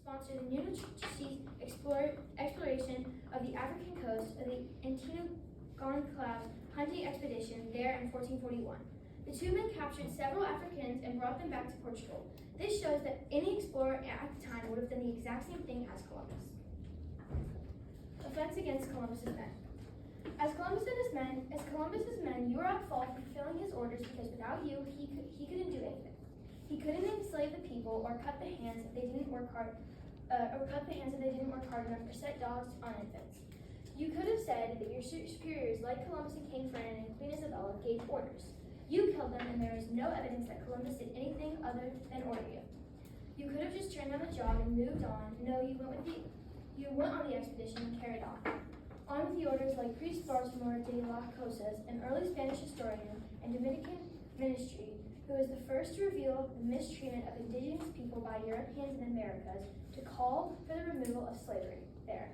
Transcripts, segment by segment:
sponsor the new exploration of the African coast of the Antigonclav hunting expedition there in 1441. The two men captured several Africans and brought them back to Portugal. This shows that any explorer at the time would have done the exact same thing as Columbus. Offense against Columbus's men. As Columbus's men, you are at fault for fulfilling his orders because without you, he couldn't do anything. He couldn't enslave the people or cut the hands if they didn't work hard, enough or set dogs on infants. You could have said that your superiors, like Columbus and King Ferdinand and Queen Isabella, gave orders. You killed them, and there is no evidence that Columbus did anything other than order you. You could have just turned down the job and moved on. No, you went on the expedition and carried on. On with the orders like Priest Baltimore de las Casas, an early Spanish historian and Dominican ministry, who was the first to reveal the mistreatment of indigenous people by Europeans in the Americas, to call for the removal of slavery there.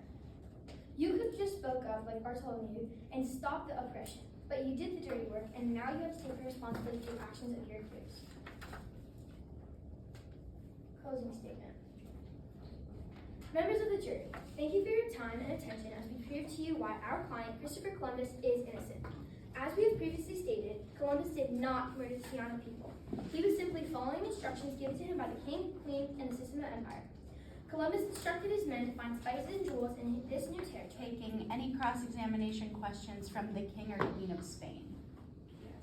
You could have just spoke up like Bartholomew and stopped the oppression, but you did the dirty work, and now you have to take the responsibility for the actions of your peers. Closing statement. Members of the jury, thank you for your time and attention as we prove to you why our client, Christopher Columbus, is innocent. As we have previously stated, Columbus did not murder the Taíno people. He was simply following instructions given to him by the king, queen, and the system of empire. Columbus instructed his men to find spices and jewels in this new territory. Taking any cross-examination questions from the king or queen of Spain. Yes.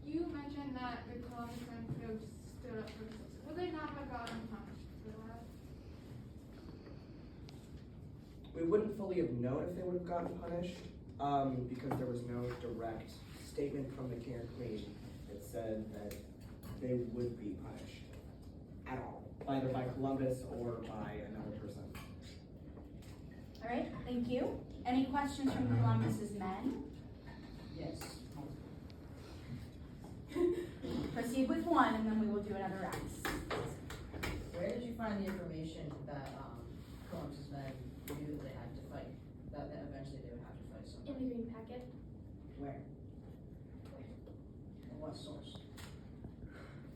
You mentioned that the Columbus men could have stood up for themselves. Would they not have gotten punished for that? We wouldn't fully have known if they would have gotten punished, because there was no direct statement from the king or queen that said that they would be punished at all, either by Columbus or by another person. All right, thank you. Any questions from Columbus's men? Yes. Proceed with one, and then we will do another round. Where did you find the information that Columbus's men knew that they had to fight, that eventually they would have to fight In somebody? the green packet. Where? And what source?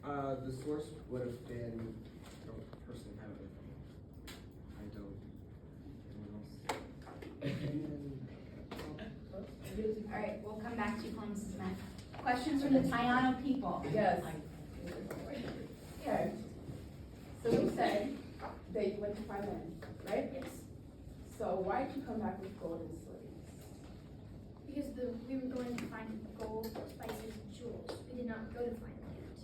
The source would have been, I don't personally have it with me. I don't. Anyone else? All right, we'll come back to Columbus's men. Questions from the Taíno people? Yes. Okay. So you said that you went to find land, right? Yes. So why did you come back with gold and slaves? Because we were going to find gold, spices, and jewels. We did not go to find land.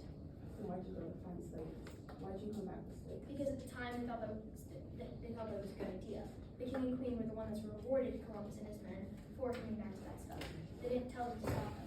So why did you go to find slaves? Why did you come back with slaves? Because at the time they thought that was a good idea. The king and queen were the ones that rewarded Columbus and his men for coming back to that stuff. They didn't tell them to stop